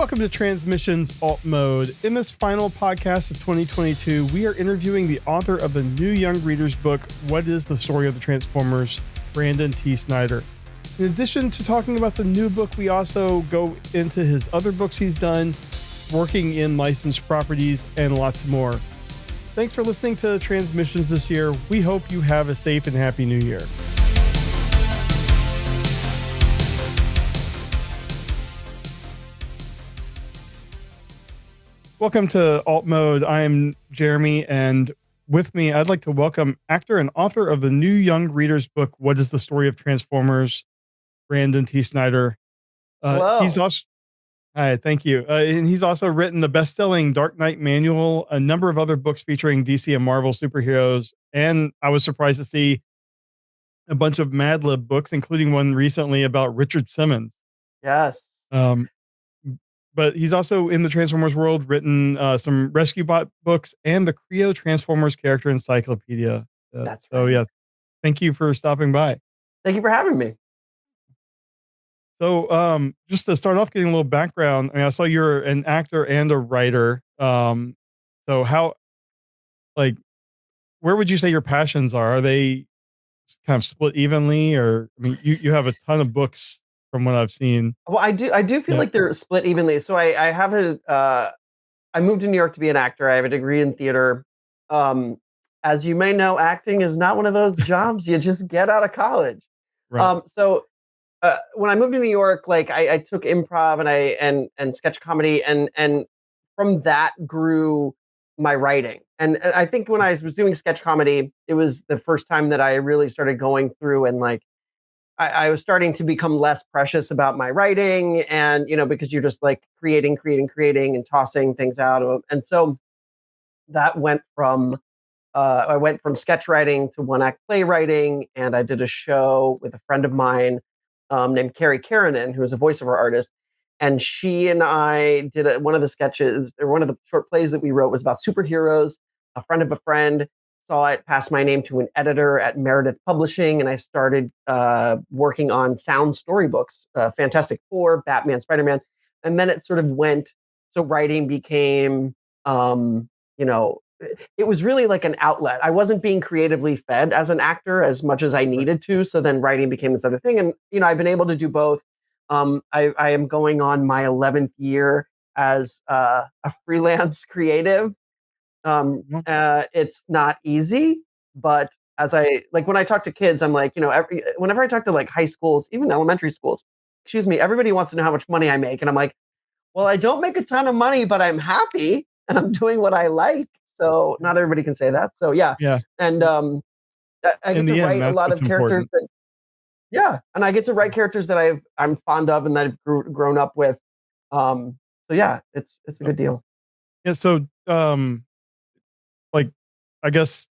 Welcome to Transmissions Alt Mode. In this final podcast of 2022, we are interviewing the author of the new young readers book, What is the Story of the Transformers, Brandon T. Snider. In addition to talking about the new book, we also go into his other books he's done, working in licensed properties, and lots more. Thanks for listening to Transmissions this year. We hope you have a safe and happy new year. Welcome to Alt Mode. I'm Jeremy, and with me, I'd like to welcome actor and author of the new young readers book, What is the Story of Transformers, Brandon T. Snider. Hello. He's also, hi, thank you. And he's also written the best-selling Dark Knight Manual, a number of other books featuring DC and Marvel superheroes, and I was surprised to see a bunch of Mad Lib books, including one recently about Richard Simmons. Yes. But he's also in the Transformers world written some Rescue Bot books and the Creo Transformers Character Encyclopedia. That's so right. yeah, thank you for stopping by. Thank you for having me. So just to start off, getting a little background, I mean, I saw you're an actor and a writer. So how, like, where would you say your passions are? Are they kind of split evenly, or I mean, you have a ton of books from what I've seen. Well, I do feel like they're split evenly. So I have I moved to New York to be an actor. I have a degree in theater. As you may know, acting is not one of those jobs you just get out of college. Right. When I moved to New York, like I took improv and sketch comedy, and from that grew my writing. And I think when I was doing sketch comedy, it was the first time that I really started going through and like I was starting to become less precious about my writing, and because you're just like creating and tossing things out. And so that went from I went from sketch writing to one act playwriting, and I did a show with a friend of mine named Carrie Karanen, who is a voiceover artist. And she and I did one of the sketches, or one of the short plays that we wrote was about superheroes. A friend of a friend saw it, passed my name to an editor at Meredith Publishing, and I started working on sound storybooks, Fantastic Four, Batman, Spider-Man. And then it sort of went, so writing became, you know, it was really like an outlet. I wasn't being creatively fed as an actor as much as I needed to. So then writing became this other thing. And, I've been able to do both. I am going on my 11th year as a freelance creative. It's not easy, but when I talk to kids, I'm like, whenever I talk to like high schools, even elementary schools, everybody wants to know how much money I make. And I'm like, well, I don't make a ton of money, but I'm happy and I'm doing what I like. So not everybody can say that. So yeah. And I get to write a lot of characters and I get to write characters that I'm fond of and that I've grown up with. So yeah, it's a good deal. Yeah. So like, I guess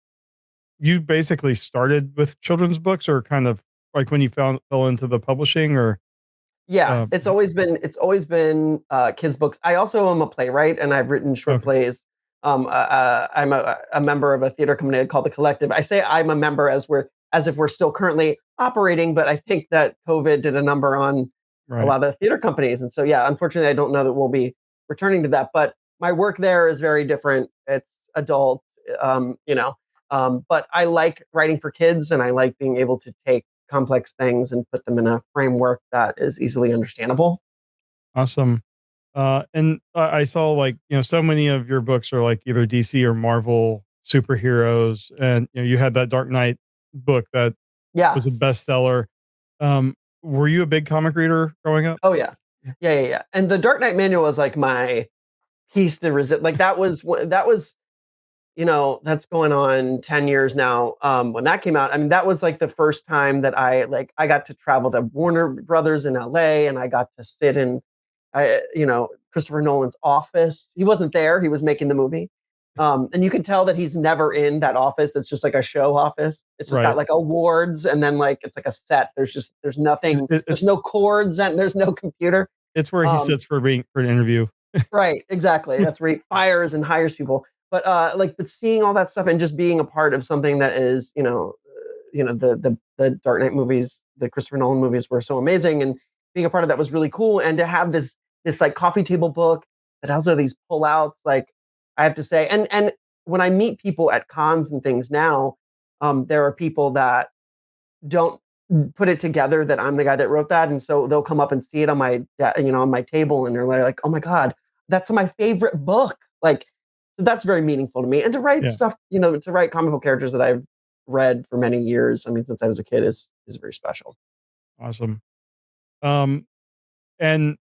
you basically started with children's books, or kind of like when you fell into the publishing, or it's always been kids books. I also am a playwright, and I've written short plays. I'm a member of a theater company called The Collective. I say I'm a member as if we're still currently operating, but I think that COVID did a number on a lot of theater companies. And so, unfortunately, I don't know that we'll be returning to that, but my work there is very different. It's adult, but I like writing for kids, and I like being able to take complex things and put them in a framework that is easily understandable. Awesome. And I saw, like, so many of your books are like either DC or Marvel superheroes, and you had that Dark Knight book that was a bestseller. Were you a big comic reader growing up? Oh yeah. And the Dark Knight Manual was like my piece de resistance. Like that was that's going on 10 years now. When that came out, I mean, that was like the first time that I got to travel to Warner Brothers in LA, and I got to sit in Christopher Nolan's office. He wasn't there. He was making the movie. And you can tell that he's never in that office. It's just like a show office. It's just got like awards, and then like it's like a set. There's nothing. There's no cords, and there's no computer. It's where he sits for an interview. Right, exactly. That's where he fires and hires people. But but seeing all that stuff and just being a part of something that is, the Dark Knight movies, the Christopher Nolan movies were so amazing, and being a part of that was really cool. And to have this this like coffee table book that has all these pullouts. Like I have to say, and when I meet people at cons and things now, there are people that don't put it together that I'm the guy that wrote that, and so they'll come up and see it on on my table, and they're like, "Oh my god, that's my favorite book!" Like, so that's very meaningful to me. And to write Yeah. stuff, to write comic book characters that I've read for many years. I mean, since I was a kid, is very special. Awesome. Um, and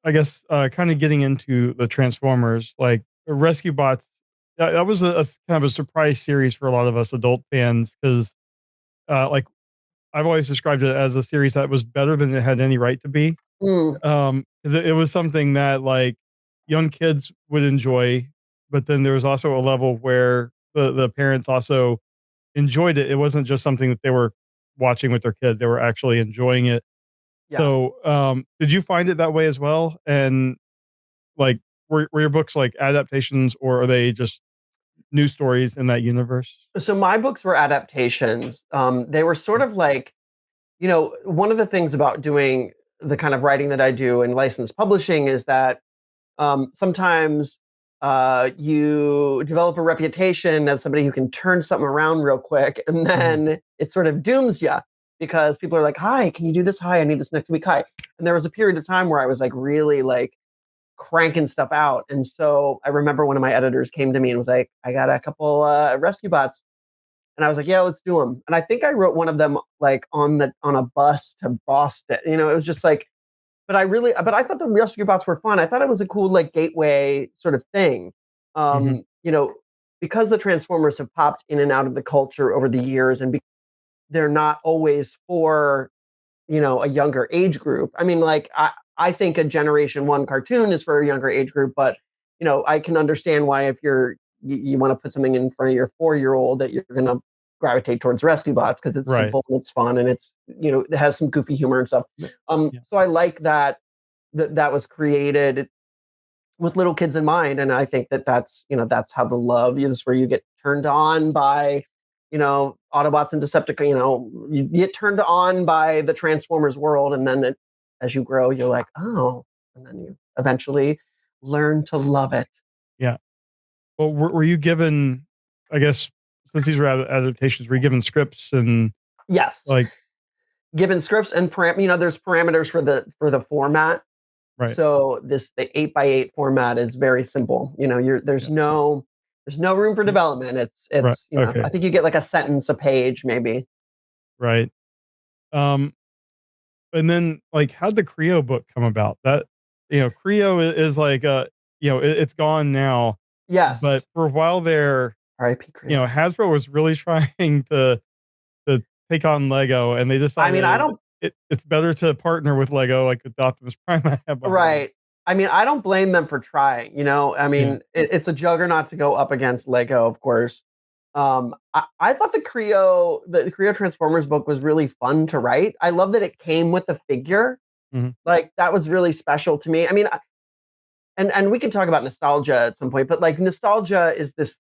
I guess kind of getting into the Transformers, like Rescue Bots. That was a kind of a surprise series for a lot of us adult fans because, like, I've always described it as a series that was better than it had any right to be. Mm, 'Cause it was something that, like, young kids would enjoy, but then there was also a level where the parents also enjoyed it. It wasn't just something that they were watching with their kid, they were actually enjoying it. yeah. So, did you find it that way as well? And, like, were your books, like, adaptations, or are they just new stories in that universe? So my books were adaptations. They were sort of like, one of the things about doing the kind of writing that I do in licensed publishing is that sometimes you develop a reputation as somebody who can turn something around real quick, and Mhm, then it sort of dooms you because people are like, "Hi, can you do this? Hi, I need this next week. Hi." And there was a period of time where I was like really like cranking stuff out, and so I remember one of my editors came to me and was like, "I got a couple rescue bots," and I was like, "Yeah, let's do them." And I think I wrote one of them like on a bus to Boston. It was just like, but I thought the rescue bots were fun. I thought it was a cool like gateway sort of thing. mhm, Because the Transformers have popped in and out of the culture over the years, and they're not always for a younger age group. I mean, like I think a Generation One cartoon is for a younger age group, but I can understand why if you want to put something in front of your 4-year old that you're going to gravitate towards Rescue Bots because it's right. simple and it's fun and it's it has some goofy humor and stuff. Yeah, yeah, So I like that was created with little kids in mind, and I think that's how the love is, where you get turned on by Autobots and Decepticons. You get turned on by the Transformers world, and then as you grow, you're like, oh, and then you eventually learn to love it. yeah. Well, were you given, I guess, since these were adaptations, were you given scripts and, Yes, like, given scripts and there's parameters for the format. right, So the 8x8 format is very simple. yeah, there's no room for mm, development. It's right, it's I okay, think you get like a sentence a page maybe. right. Um, and then, like, how'd the Creo book come about? That, Creo is like, it's gone now, but Yes. for a while there, R.I.P. Creo. Hasbro was really trying to take on Lego, and they I mean, I decided don't it's better to partner with Lego, like with the Optimus Prime I have behind me. right. I mean, I don't blame them for trying. I Yeah, mean, it's a juggernaut to go up against Lego, of course. I thought the Creo Transformers book was really fun to write. I love that it came with a figure. mhm, Like that was really special to me. I mean, and we can talk about nostalgia at some point, but like nostalgia is this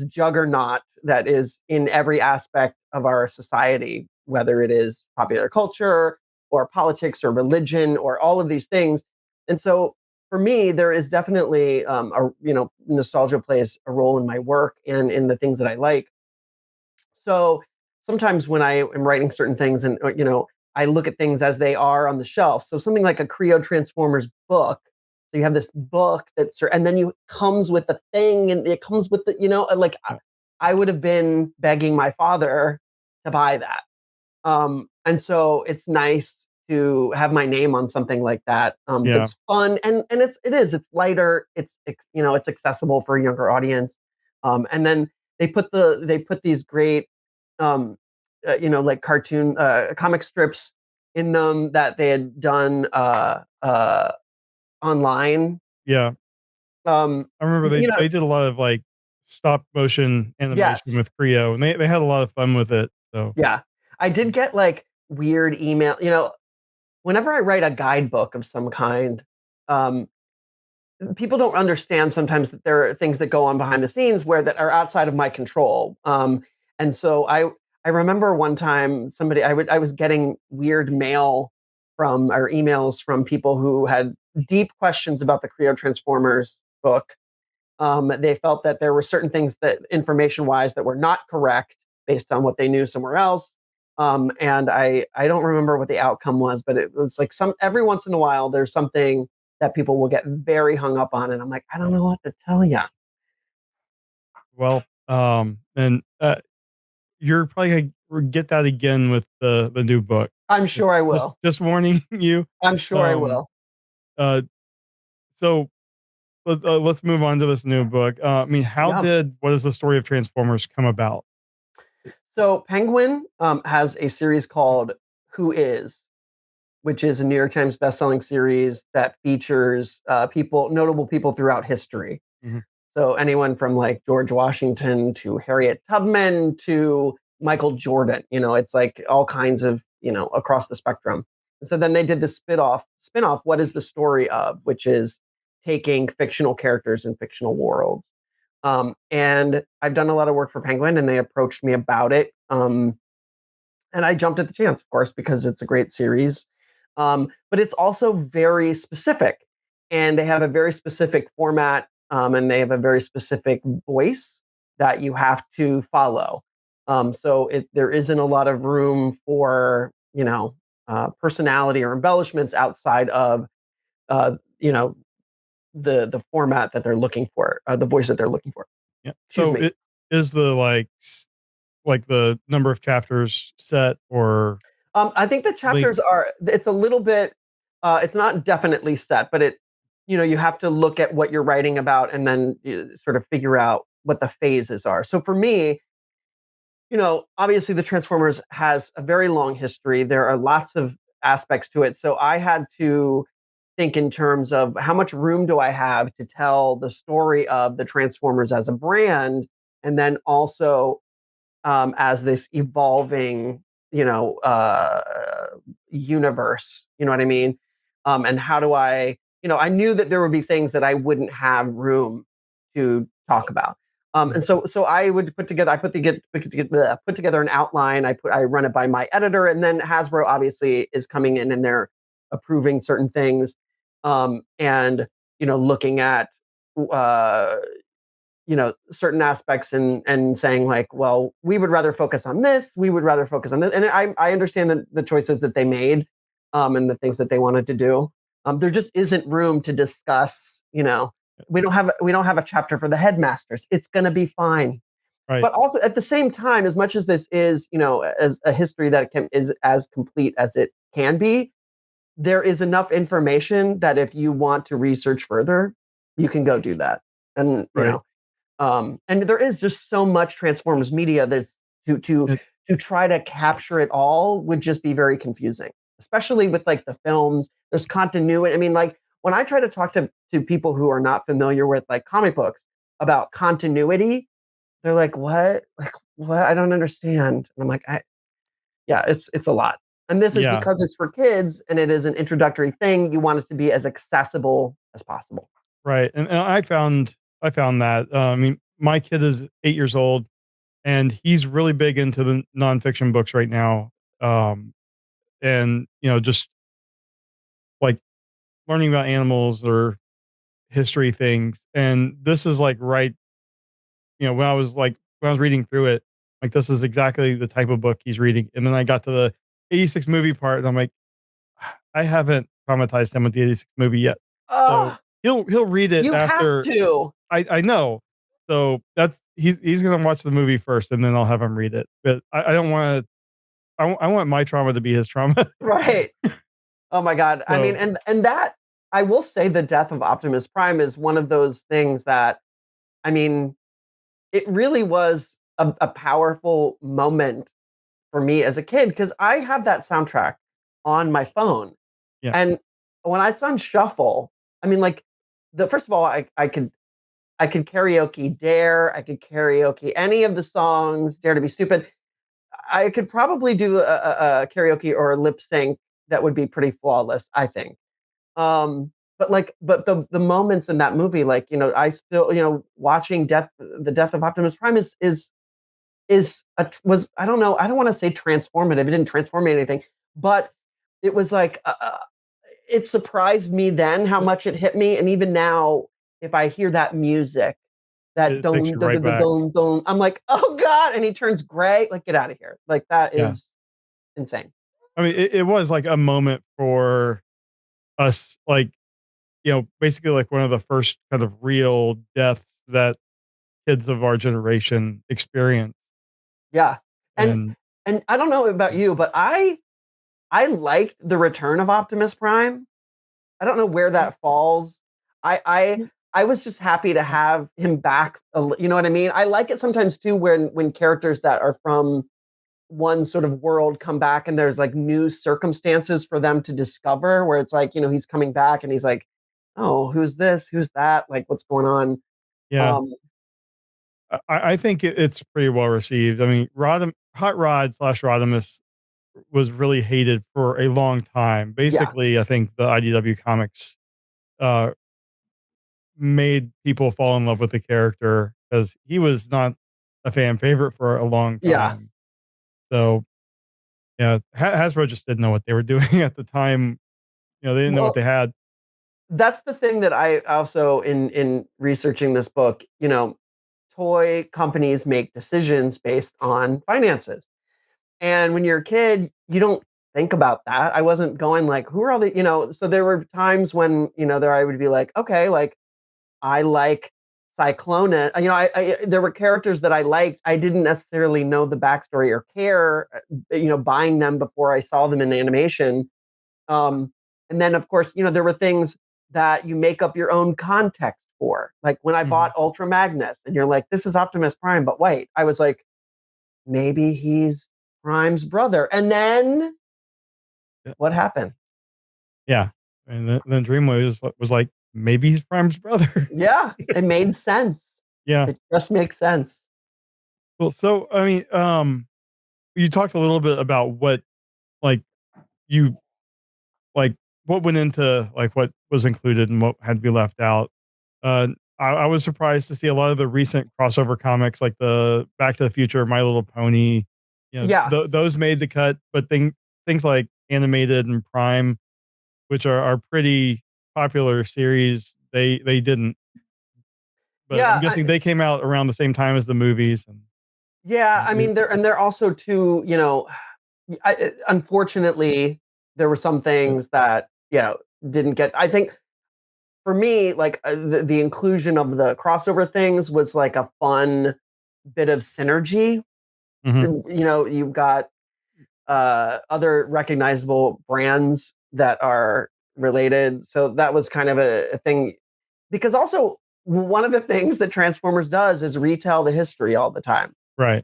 juggernaut that is in every aspect of our society, whether it is popular culture or politics or religion or all of these things. And so for me, there is definitely nostalgia plays a role in my work and in the things that I like. So sometimes when I am writing certain things and I look at things as they are on the shelf. So something like a Creo Transformers book. So you have this book and then you comes with the thing, and it comes with like yeah, I would have been begging my father to buy that. And so it's nice to have my name on something like that. yeah, That's fun, and it's lighter. It's accessible for a younger audience. And then they put these great, um, like cartoon comic strips in them that they had done online. yeah. Um, I remember you know, they did a lot of, like, stop motion animation yes, with Creo, and they had a lot of fun with it, so, yeah. I did mm, get like weird email. Whenever I write a guidebook of some kind, um, people don't understand sometimes that there are things that go on behind the scenes where that are outside of my control. And so I remember one time I was getting weird mail from or emails from people who had deep questions about the Creo Transformers book. They felt that there were certain things that information wise that were not correct based on what they knew somewhere else. And I don't remember what the outcome was, but it was like some every once in a while there's something that people will get very hung up on, and I'm like, I don't know what to tell you. Well, and you're probably gonna get that again with the new book. I'm Just sure I just will. just warning you. I'm sure I Um, will. uh, so let's move on to this new book. I mean, Yeah. what is the story of Transformers come about? So Penguin has a series called Who Is, which is a New York Times bestselling series that features notable people throughout history. Mhm. So anyone from like George Washington to Harriet Tubman to Michael Jordan, it's like all kinds of, across the spectrum. And so then they did the spin off, What is the Story of, which is taking fictional characters in fictional worlds. And I've done a lot of work for Penguin and they approached me about it. And I jumped at the chance, of course, because it's a great series. But it's also very specific, and they have a very specific format, and they have a very specific voice that you have to follow. There isn't a lot of room for personality or embellishments outside of uh, you know the format that they're looking for, the voice that they're looking for. Yeah. Excuse So me. it is the like the number of chapters set or I think the chapters length? are. It's a little bit. It's not definitely set, but you have to look at what you're writing about and then sort of figure out what the phases are. So for me, obviously the Transformers has a very long history. There are lots of aspects to it. So I had to think in terms of how much room do I have to tell the story of the Transformers as a brand, and then also as this evolving, you know, uh, universe. You know what I mean? And how do I knew that there would be things that I wouldn't have room to talk about. And Mhm. so I would put together an outline. I run it by my editor, and then Hasbro obviously is coming in and they're approving certain things, and looking at uh, certain aspects and saying like, well, we would rather focus on this, we would rather focus on this. And I understand the choices that they made, and the things that they wanted to do. There just isn't room to discuss, we don't have a chapter for the headmasters. It's going to be fine. Right. But also at the same time, as much as this is, as a history is as complete as it can be, there is enough information that if you want to research further, you can go do that. And Right. and there is just so much Transformers media that's to to It, to try to capture it all would just be very confusing, especially with like the films. There's continuity. I mean, like when I try to talk to people who are not familiar with like comic books about continuity, they're like, "What? Like what? I don't understand." And I'm like, yeah, it's a lot. And this is yeah. because it's for kids and it is an introductory thing. You want it to be as accessible as possible. Right. And I found that. I mean, my kid is 8 years old, and he's really big into the nonfiction books right now. And just like learning about animals or history things. And this is like right, when I was reading through it, like this is exactly the type of book he's reading. And then I got to the 86 movie part, and I'm like, I haven't traumatized him with the 86 movie yet. So Oh, he'll read it you have after. to. I know. So that's he's gonna watch the movie first, and then I'll have him read it. But I don't want to. I want my trauma to be his trauma. Right. Oh my god. I mean, So and that I will say the death of Optimus Prime is one of those things that I mean, it really was a powerful moment for me as a kid because I have that soundtrack on my phone. yeah, And when it's on shuffle, I mean, like the first of all, I could karaoke Dare, I could karaoke any of the songs, Dare to Be Stupid. I could probably do a karaoke or a lip sync that would be pretty flawless, I think. But the moments in that movie, like I still watching the death of Optimus Prime was I don't know, I don't want to say transformative. It didn't transform me anything, but it was like it surprised me then how much it hit me, and even now, if I hear that music, that It takes don't you right back. don't, I'm like, oh god, and he turns gray. Like, get out of here! Like that Yeah. is insane. I mean, it was like a moment for us, like, basically like one of the first kind of real deaths that kids of our generation experience. Yeah, and And I don't know about you, but I liked the return of Optimus Prime. I don't know where that falls. I I I was just happy to have him back. You know what I mean? I like it sometimes too when characters that are from one sort of world come back and there's like new circumstances for them to discover where it's like, he's coming back and he's like, oh, who's this? Who's that? Like, what's going on? yeah, Um, I think it's pretty well received. I mean, Hot Rod slash Rodimus was really hated for a long time. yeah, Basically, I think the IDW comics uh, made people fall in love with the character because he was not a fan favorite for a long yeah. time. So yeah, Hasbro just didn't know what they were doing at the time. They didn't know what Well, they had. that's the thing that I also in researching this book, toy companies make decisions based on finances. And when you're a kid, you don't think about that. I wasn't going like, who are all so there were times when, there I would be like, okay, like I like Cyclona. There were characters that I liked. I didn't necessarily know the backstory or care, buying them before I saw them in animation. Um, and then, of course, there were things that you make up your own context for. Like when I Mhm. bought Ultra Magnus, and you're like, this is Optimus Prime, but wait, I was like, maybe he's Prime's brother. And then Yeah, what happened? yeah. And then Dreamwave was like, maybe he's Prime's brother. Yeah, it made sense. Yeah. It just makes sense. Well, so I mean, you talked a little bit about what, like, you like what went into like what was included and what had to be left out. Uh, I was surprised to see a lot of the recent crossover comics, like the Back to the Future, My Little Pony. Yeah. Those made the cut, but things like Animated and Prime, which are pretty popular series, they didn't. But I'm Yeah. guessing they came out around the same time as the movies. Yeah. I And mean, they're also too, unfortunately, there were some things that, didn't get, I think for me, like the inclusion of the crossover things was like a fun bit of synergy. Mhm. You've got other recognizable brands that are related. So that was kind of a thing. Because also, one of the things that Transformers does is retell the history all the time. Right.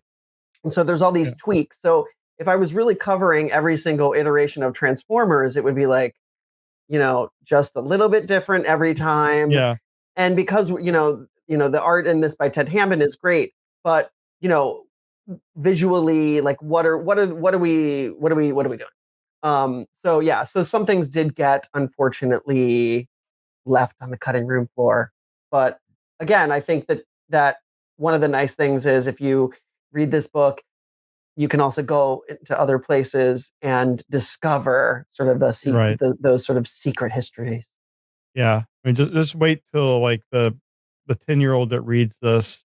And so there's all Yeah. these tweaks. So if I was really covering every single iteration of Transformers, it would be like, just a little bit different every time. Yeah. And because the art in this by Ted Hammond is great, but you know, visually, like what are we doing? So yeah, so some things did get unfortunately left on the cutting room floor. But again, I think that one of the nice things is if you read this book, you can also go into other places and discover sort of Right. those sort of secret histories. Yeah. I mean, just wait till like the 10-year-old that reads this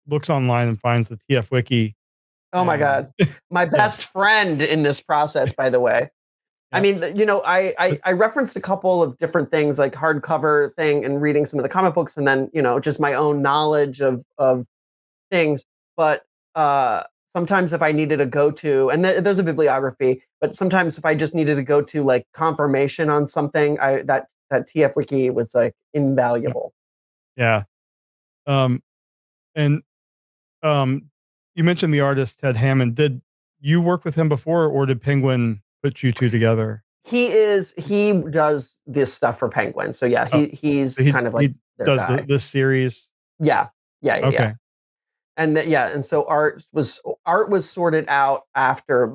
looks online and finds the TF wiki Oh my and God. My yeah. best friend in this process, by the way. I Yeah. mean, I referenced a couple of different things like hardcover thing and reading some of the comic books and then, just my own knowledge of things. But uh, sometimes if I needed a go-to, and there's a bibliography, but sometimes if I just needed to go to like confirmation on something, that TF wiki was like Yeah. invaluable. Yeah. Um, and um, you mentioned the artist Ted Hammond. Did you work with him before, or did Penguin put you two together? He does this stuff for Penguin. So yeah, Oh, he's so kind of like he their does guy. this series. Yeah. Yeah, yeah, yeah. Okay. And so art was sorted out after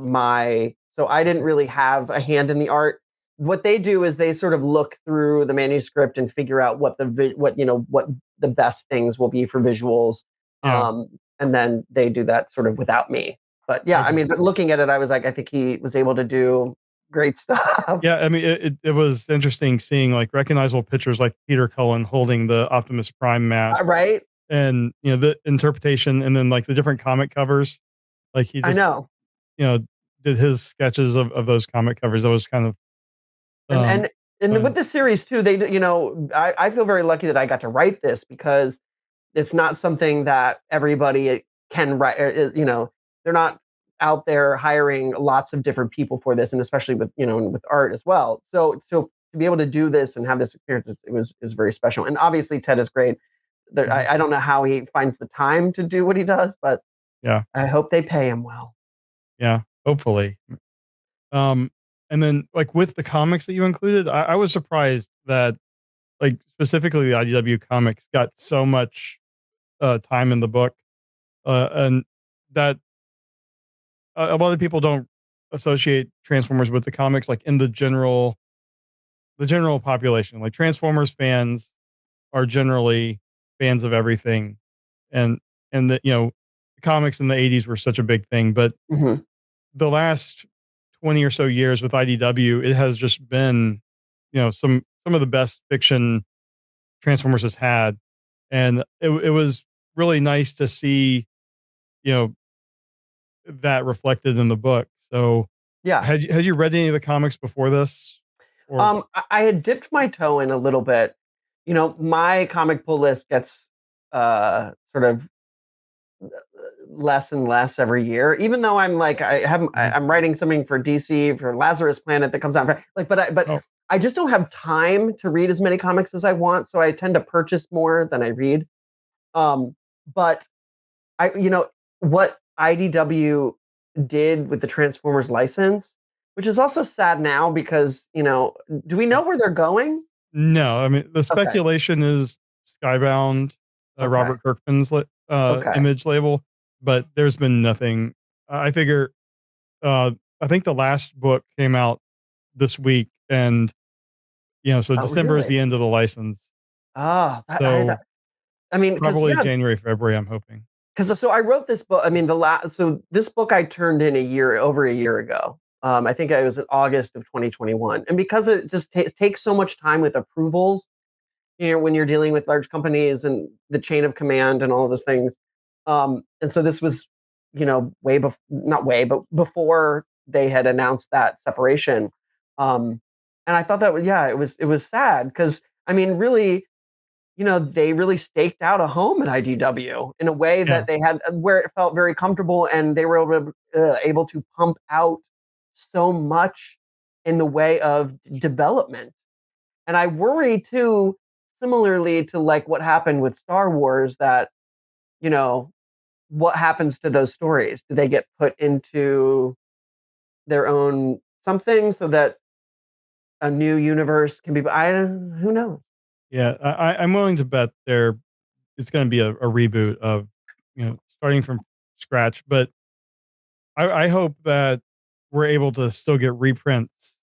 so I didn't really have a hand in the art. What they do is they sort of look through the manuscript and figure out what the best things will be for visuals. Yeah. And then they do that sort of without me. But yeah, I Okay. mean, but looking at it, I was like, I think he was able to do. great stuff. Yeah, I mean, it was interesting seeing like recognizable pictures like Peter Cullen holding the Optimus Prime mask, Right? and the interpretation, and then like the different comic covers. Like he I just know. you know did his sketches of those comic covers. That was kind of And um and and with fun. this series too, I feel very lucky that I got to write this because it's not something that everybody can write. They're not out there hiring lots of different people for this, and especially with with art as well. So to be able to do this and have this experience, it was very special. And obviously, Ted is great. Mhm. I don't know how he finds the time to do what he does, but Yeah, I hope they pay him well. yeah, hopefully. Um, and then like with the comics that you included, I was surprised that like specifically the IDW comics got so much time in the book, and that a lot of people don't associate Transformers with the comics, like in the general population. Like Transformers fans are generally fans of everything, and the the comics in the '80s were such a big thing, but Mhm. the last 20 or so years with IDW, it has just been some of the best fiction Transformers has had, and it was really nice to see you know that reflected in the book. So, Yeah. had you read any of the comics before this? Or I had dipped my toe in a little bit. My comic pull list gets sort of less and less every year. Even though Mhm. I'm writing something for DC for Lazarus Planet that comes out but Oh, I just don't have time to read as many comics as I want, so I tend to purchase more than I read. Um, but what IDW did with the Transformers license, which is also sad now because do we yeah. know where they're going? No, I mean the Okay, speculation is Skybound, okay, Robert Kirkman's okay. image label, but there's been nothing. I figure, uh, I think the last book came out this week, and so Oh, December is really? the end of the license. Oh, So I mean, because probably yeah, January, February, I'm hoping. because so I wrote this book. I mean, so this book I turned in over a year ago. I think it was in August of 2021, and because it just takes so much time with approvals, when you're dealing with large companies and the chain of command and all of those things. And so this was, way before, not way, but before they had announced that separation. And I thought that yeah, it was sad because I mean, really, they really staked out a home at IDW in a way Yeah, that they had where it felt very comfortable, and they were able to pump out so much in the way of development. And I worry too, similarly to like what happened with Star Wars, that, you know, what happens to those stories? Do they get put into their own something so that a new universe can be? Who knows? yeah. I'm willing to bet it's going to be a reboot of starting from scratch, but I hope that we're able to still get reprints.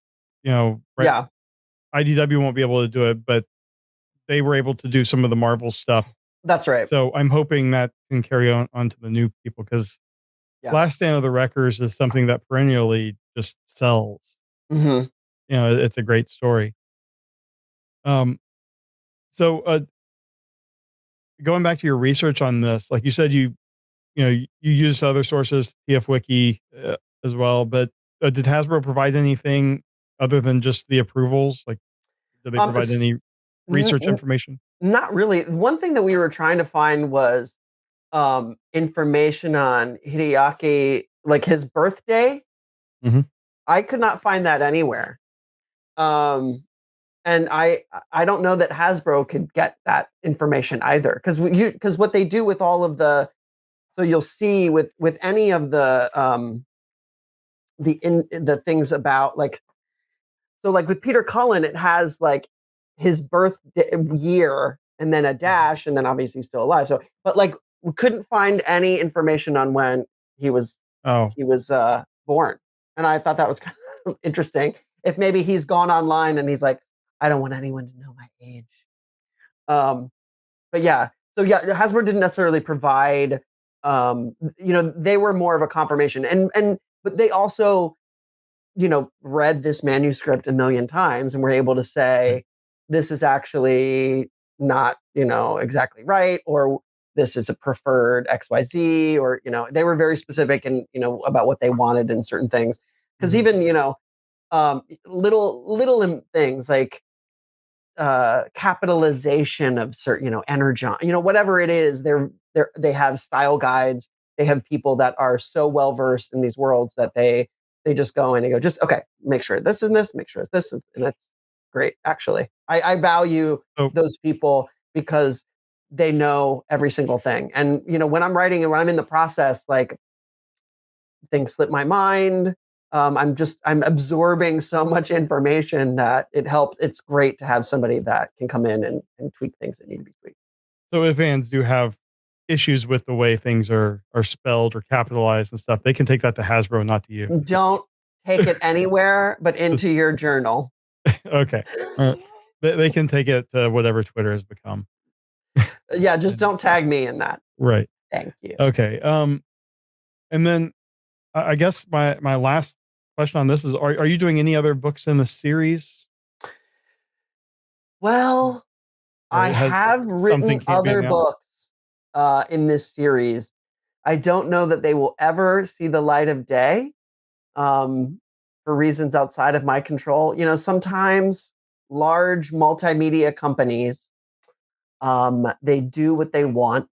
Right? Yeah, IDW won't be able to do it, but they were able to do some of the Marvel stuff. that's right. So I'm hoping that can carry on to the new people, because Yeah. Last Stand of the Wreckers is something that perennially just sells. Hmm. It's a great story. Um, so going back to your research on this, like you said, you use other sources, TF Wiki as well, but did Hasbro provide anything other than just the approvals? Like, did they provide S- any n- research n- information? Not really. One thing that we were trying to find was information on Hideaki, like his birthday. Hmm. I could not find that anywhere. Um, and I don't know that Hasbro could get that information either, because what they do with all of the, so you'll see with any of the things about, like, so like with Peter Cullen, it has like his birth year and then a dash, and then obviously he's still alive. So, but like we couldn't find any information on when he was Oh, he was born, and I thought that was kind of interesting. If maybe he's gone online and he's like, I don't want anyone to know my age. Um, but yeah, so yeah, Hasbro didn't necessarily provide. They were more of a confirmation, and but they also read this manuscript a million times and were able to Right. say, this is actually not, exactly right, or this is a preferred XYZ, or, they were very specific and, about what they wanted in certain things. Because Mhm. even, little things like capitalization of certain, energon, whatever it is, they have style guides. They have people that are so well versed in these worlds that they just go in and go, just okay, make sure this and this, make sure it's this, and that's great. Actually, I value So those people because they know every single thing. And when I'm writing and when I'm in the process, like things slip my mind. I'm absorbing so much information that it helps. It's great to have somebody that can come in and tweak things that need to be tweaked. so if fans do have issues with the way things are spelled or capitalized and stuff, they can take that to Hasbro, not to you. Don't take it anywhere but Just into your journal. okay. They can take it to whatever Twitter has become. Yeah, just And don't tag me in that. right. Thank you. Okay. And then I guess my last question on this is: Are you doing any other books in the series, Well, or I it has have something written can't be other announced? books in this series. I don't know that they will ever see the light of day, um, for reasons outside of my control. Sometimes large multimedia companies, they do what they want.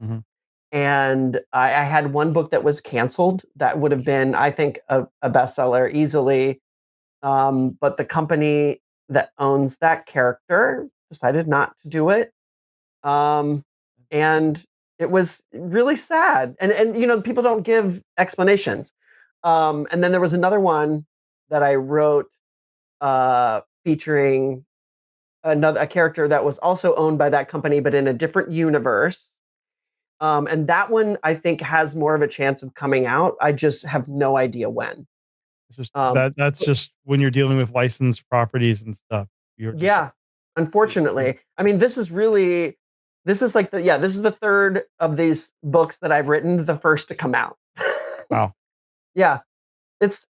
Mhm. And I had one book that was canceled that would have been, I think, a bestseller easily. But the company that owns that character decided not to do it. Um, and it was really sad. And people don't give explanations. And then there was another one that I wrote featuring a character that was also owned by that company, but in a different universe. And that one I think has more of a chance of coming out. I just have no idea when. It's just Um, that's just when you're dealing with licensed properties and stuff. You're just yeah, unfortunately. I mean, this is like this is the third of these books that I've written, the first to come out. wow. Yeah, it's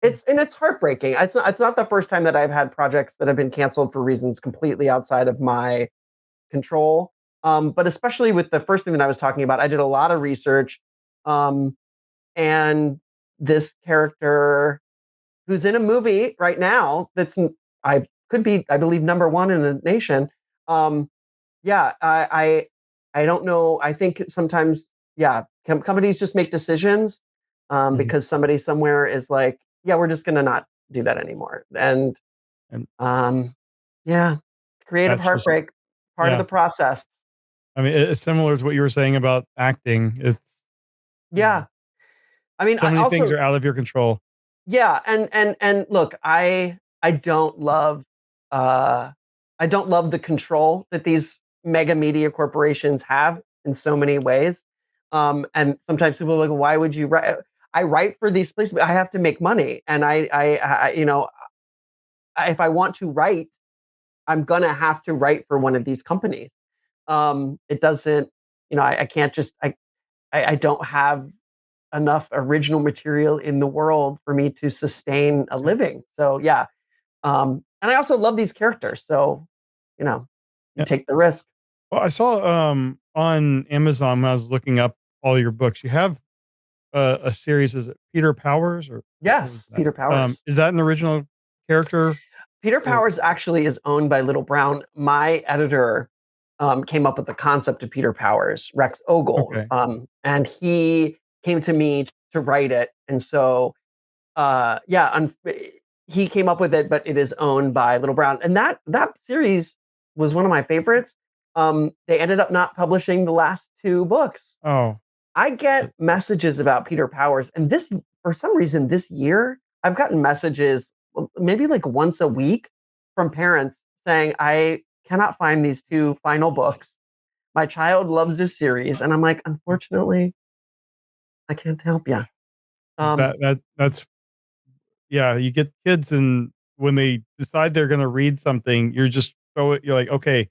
heartbreaking. It's not the first time that I've had projects that have been canceled for reasons completely outside of my control. But especially with the first thing that I was talking about, I did a lot of research, um, and this character who's in a movie right now I could be, I believe, number one in the nation. Um, yeah, I don't know. I think sometimes, yeah, companies just make decisions Mhm. because somebody somewhere is like, yeah, we're just gonna not do that anymore. And And um, yeah, creative that's just heartbreak, part of yeah. the process. I mean, it's similar to what you were saying about acting. It's you know, Yeah, I mean, so I many things also are out of your control. yeah, and look, I don't love uh I don't love the control that these mega media corporations have in so many ways. And sometimes people are like, why would you write? I write for these places, but I have to make money, and if I want to write, I'm gonna have to write for one of these companies. It doesn't, I can't just I don't have enough original material in the world for me to sustain a Yeah. living. So yeah, and I also love these characters. So you Yeah. take the risk. Well, I saw on Amazon when I was looking up all your books, you have a series. Is it Peter Powers or what was Yes, that? Peter Powers. Is that an original character? Peter Or Powers actually is owned by Little Brown. My editor came up with the concept of Peter Powers, Rex Ogle, okay. and he came to me to write it. And so yeah, he came up with it, but it is owned by Little Brown, and that series was one of my favorites. They ended up not publishing the last two books. Oh, I get uh, messages about Peter Powers, and this for some reason this year I've gotten messages maybe like once a week from parents saying I cannot find these two final books. My child loves this series, and I'm like, it's unfortunately, I can't help you. Um, that's yeah. You get kids, and when they decide they're going to read something, you're like, okay,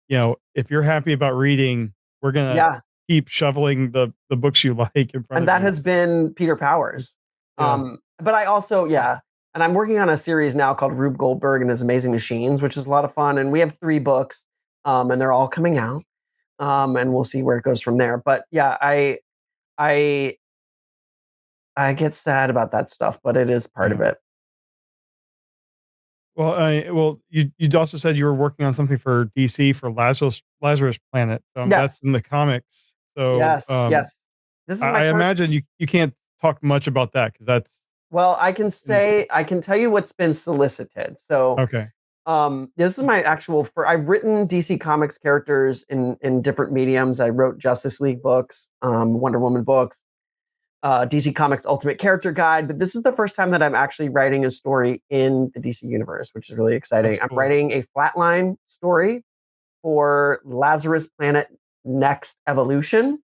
if you're happy about reading, we're gonna yeah, keep shoveling the books you like in front and of that you. has been Peter Powers. Yeah. But I also, yeah. And I'm working on a series now called Rube Goldberg and His Amazing Machines, which is a lot of fun. And we have 3 books, and they're all coming out. And we'll see where it goes from there. But yeah, I I get sad about that stuff, but it is part of Yeah. it. Well, you also said you were working on something for DC for Lazarus Planet. That's Yes, in the comics. So yes, yes. This is my I current. imagine you can't talk much about that because that's Well, I can in, say I can tell you what's been solicited. So, okay. this is my actual. For I've written DC Comics characters in different mediums. I wrote Justice League books, Wonder Woman books, DC Comics Ultimate Character Guide. But this is the first time that I'm actually writing a story in the DC universe, which is really exciting. That's I'm cool. writing a flatline story for Lazarus Planet Next Evolution.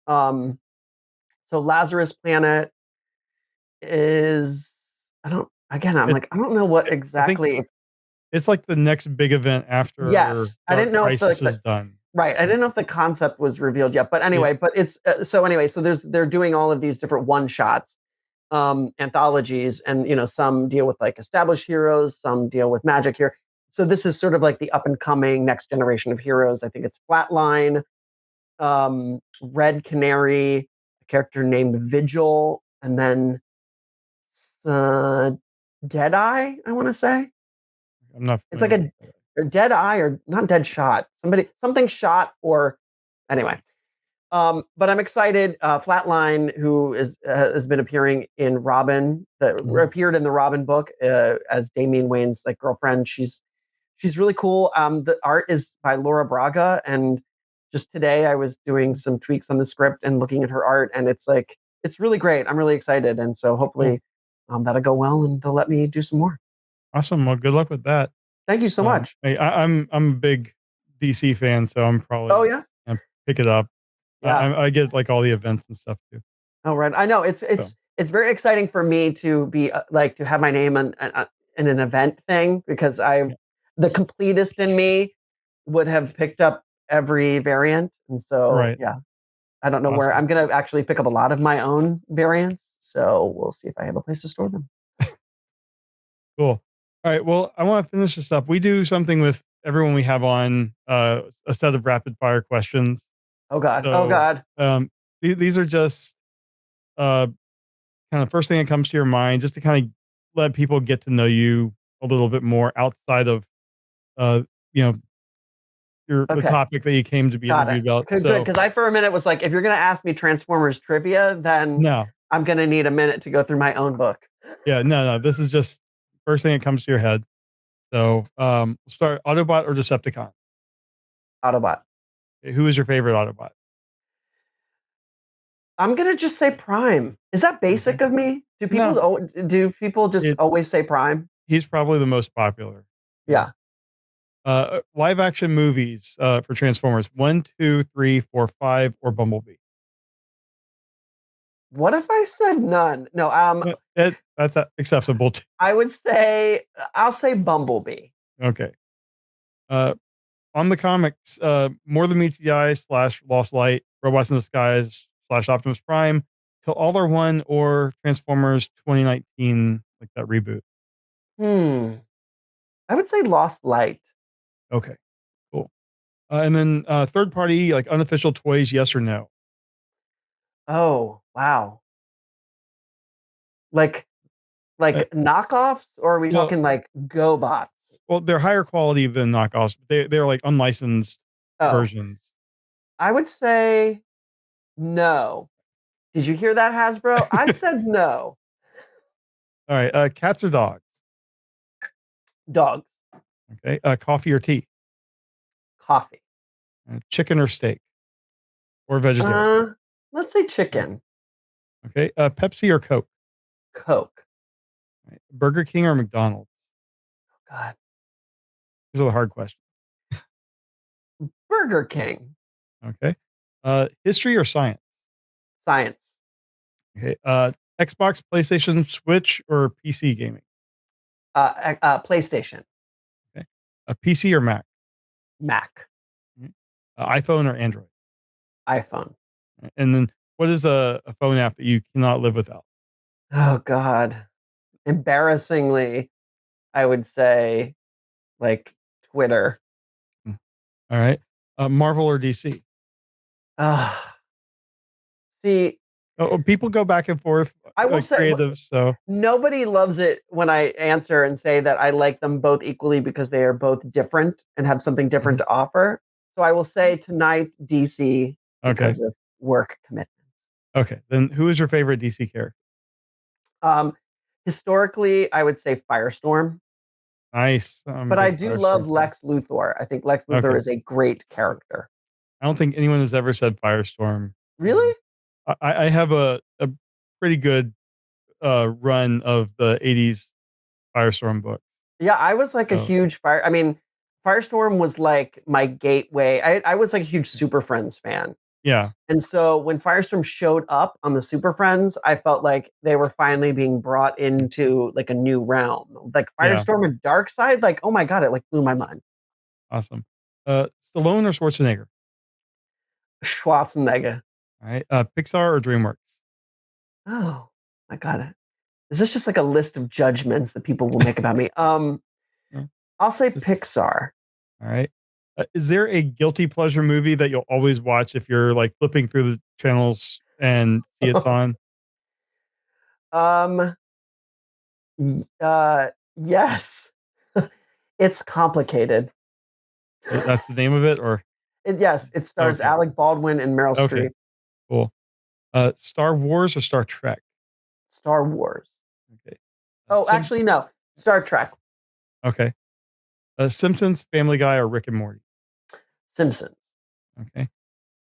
Um, so Lazarus Planet is I don't again I'm It, like I don't know what I think exactly. it's like the next big event after Yes, I Dark didn't know if Crisis is done. right. I didn't know if the concept was revealed yet, but Yeah. anyway, but it's so anyway. So they're doing all of these different one shots, anthologies, and some deal with like established heroes, some deal with magic here. So this is sort of like the up and coming next generation of heroes. I think it's Flatline, Red Canary, a character named Vigil, and then uh, Deadeye. I want to say I'm not it's like familiar with that. a dead eye or not dead shot. Something shot or anyway. But I'm excited. Flatline, who has been appearing in Robin, that Mhm. appeared in the Robin book as Damian Wayne's like girlfriend. She's really cool. The art is by Laura Braga, and just today I was doing some tweaks on the script and looking at her art, and it's really great. I'm really excited, and so Cool. hopefully that'll go well, and they'll let me do some more. Awesome. Well, good luck with that. Thank you so much. I'm a big DC fan, so I'm Oh probably yeah, gonna pick it up. yeah. I get like all the events and stuff too. Oh, right. I know So it's very exciting for me to be like to have my name in an event thing because yeah. the completist in me would have picked up every variant, and so Right. yeah, I don't know where Awesome. I'm gonna actually pick up a lot of my own variants. So we'll see if I have a place to store them. Cool. All right. Well, I want to finish this up. We do something with everyone we have on a set of rapid fire questions. Oh God. Oh So God. these are just uh, kind of first thing that comes to your mind, just to kind of let people get to know you a little bit more outside of uh, you know the Okay. topic that you came to be Got it. interviewed about. Okay, good. So Because I for a minute was like, if you're gonna ask me Transformers trivia, then no, I'm gonna need a minute to go through my own book. yeah, no. This is just first thing that comes to your head. So start Autobot or Decepticon. Autobot. Who is your favorite Autobot? I'm gonna just say Prime. Is that Okay. basic of me? No, Do people just it always say Prime? he's probably the most popular. Yeah. Yeah. Live action movies for Transformers one, two, three, four, five, or Bumblebee. What if I said none? No. That's acceptable. I would say I'll say Bumblebee. Okay. Uh, on the comics, More Than Meets the Eye slash Lost Light, Robots in Disguise slash Optimus Prime, Till All Are One, or Transformers 2019, like that reboot. Hmm. I would say Lost Light. Okay, cool. And then third party, like unofficial toys, yes or no? Oh wow. Like Uh, knockoffs, or are we well, talking like GoBots? they're higher quality than knockoffs. But they're like unlicensed Oh, versions. I would say no. Did you hear that, Hasbro? I said no. All right, cats or dogs? Dogs. Okay, coffee or tea? Coffee. Chicken or steak? Or vegetarian? Uh, let's say chicken. Okay, Pepsi or Coke? Coke. Right. Burger King or McDonald's? God. These are the hard questions. Burger King. Okay. History or science? Science. Okay. Xbox, PlayStation, Switch, or PC gaming? PlayStation. Okay. A PC or Mac? Mac. Mhm. iPhone or Android? iPhone. And then what is a phone app that you cannot live without? Oh God. Embarrassingly, I would say like Twitter. Mm. All right. Marvel or DC? Ah, see, People go back and forth, I will say creatives. So nobody loves it when I answer and say that I like them both equally because they are both different and have something different mhm. to offer. So I will say tonight DC Okay. because of work commitment. Okay. Then who is your favorite DC character? Um, historically, I would say Firestorm, Nice. I'm a but I big do Firestorm love fan. Lex Luthor. I think Lex Luthor Okay. is a great character. I don't think anyone has ever said Firestorm. Really? I have a pretty good run of the 80s Firestorm books. Yeah, I was like a So huge I mean, Firestorm was like my gateway. I was like a huge Super Friends fan. yeah, And so when Firestorm showed up on the Super Friends, I felt like they were finally being brought into like a new realm. Like yeah, Firestorm and Darkseid, like, oh my God, it like blew my mind. awesome. Stallone or Schwarzenegger? Schwarzenegger. All right. Pixar or DreamWorks? Oh my God. Is this just like a list of judgments that people will make about me? Uh, I'll say just- Pixar. all right. Is there a guilty pleasure movie that you'll always watch if you're like flipping through the channels and see it's on? um, yes. It's complicated. That's the name of it, or Yes, it stars okay, Alec Baldwin and Meryl okay, Streep. cool. Star Wars or Star Trek? Star Wars. Okay. Oh, actually, no. Star Trek. Okay. Simpsons, Family Guy, or Rick and Morty? Simpsons. Okay.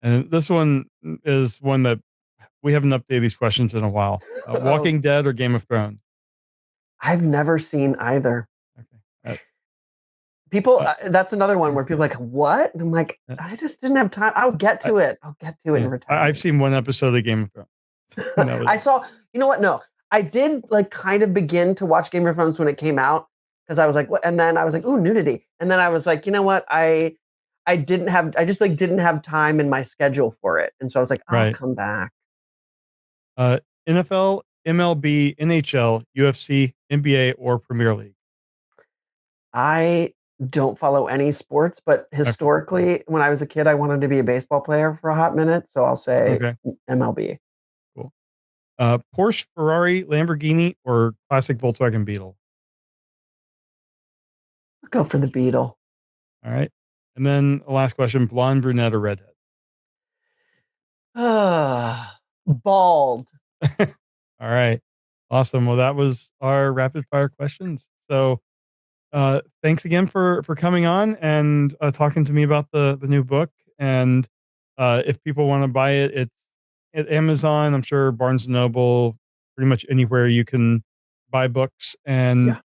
And this one is one that we haven't updated these questions in a while. Oh, Walking Dead or Game of Thrones? I've never seen either. Okay. Uh, People, uh, that's another one where people are like, what? And I'm like, uh, I just didn't have time. I'll get I, to it. I'll get to it in yeah, I've retirement. seen one episode of Game of Thrones. And that was I it. saw, you know what? No, I did like kind of begin to watch Game of Thrones when it came out because I was like, what? And then I was like, ooh, nudity. And then I was like, you know what? I didn't have, I just like didn't have time in my schedule for it. And so I was like, I'll Right. come back. Uh, NFL, MLB, NHL, UFC, NBA, or Premier League? I don't follow any sports, but Okay. historically, when I was a kid, I wanted to be a baseball player for a hot minute. So I'll say Okay. MLB. Cool. Porsche, Ferrari, Lamborghini, or classic Volkswagen Beetle? I'll go for the Beetle. All right. And then the last question, blonde, brunette, or redhead? Ah, bald. All right. Awesome. Well, that was our rapid fire questions. So thanks again for coming on and talking to me about the new book. And if people want to buy it, it's at Amazon. I'm sure Barnes and Noble, pretty much anywhere you can buy books. And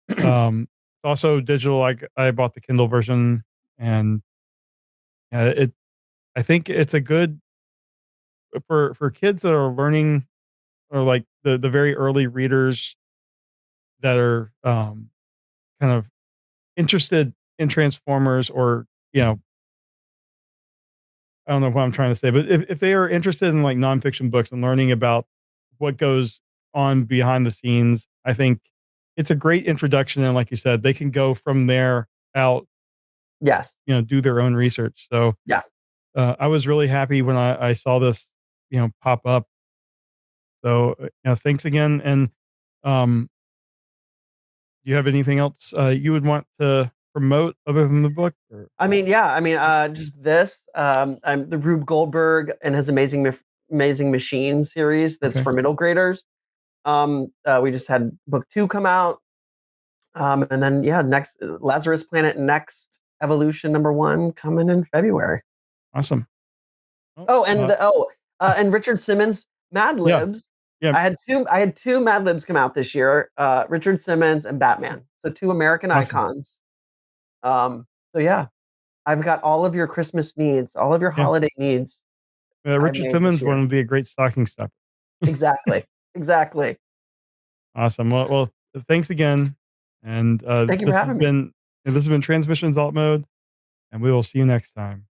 Yeah. it's also digital. Like I bought the Kindle version, and it. I think it's a good for kids that are learning, or like the very early readers that are kind of interested in Transformers, or I don't know what I'm trying to say, but if they are interested in like nonfiction books and learning about what goes on behind the scenes, I think it's a great introduction. And like you said, they can go from there out, Yes. do their own research. So Yeah. I was really happy when I saw this, pop up. So, thanks again. And um, do you have anything else you would want to promote other than the book? Or? I mean, yeah. I mean, just this. I'm the Rube Goldberg and his amazing machine series. That's Okay, for middle graders. We just had book 2 come out. And then yeah, next Lazarus Planet Next Evolution #1 coming in February. awesome. Oh, Oh, and Richard Simmons Mad yeah, Libs. yeah, I had two Mad Libs come out this year. Richard Simmons and Batman. So two American awesome. icons. So yeah, I've got all of your Christmas needs, all of your Yeah, holiday needs I've Richard made this Simmons year. one would be a great stocking stuffer. Exactly. Exactly. Awesome. Well, thanks again. And Thank you for having me. this has been Transmissions Alt Mode, and we will see you next time.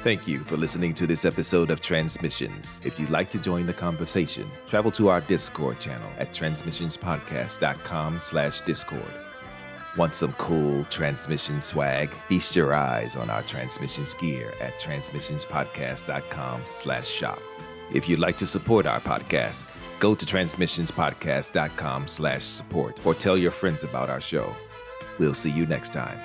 Thank you for listening to this episode of Transmissions. If you'd like to join the conversation, travel to our Discord channel at transmissionspodcast.com/Discord. Want some cool transmission swag? Feast your eyes on our transmissions gear at transmissionspodcast.com/shop. If you'd like to support our podcast, go to transmissionspodcast.com/support or tell your friends about our show. We'll see you next time.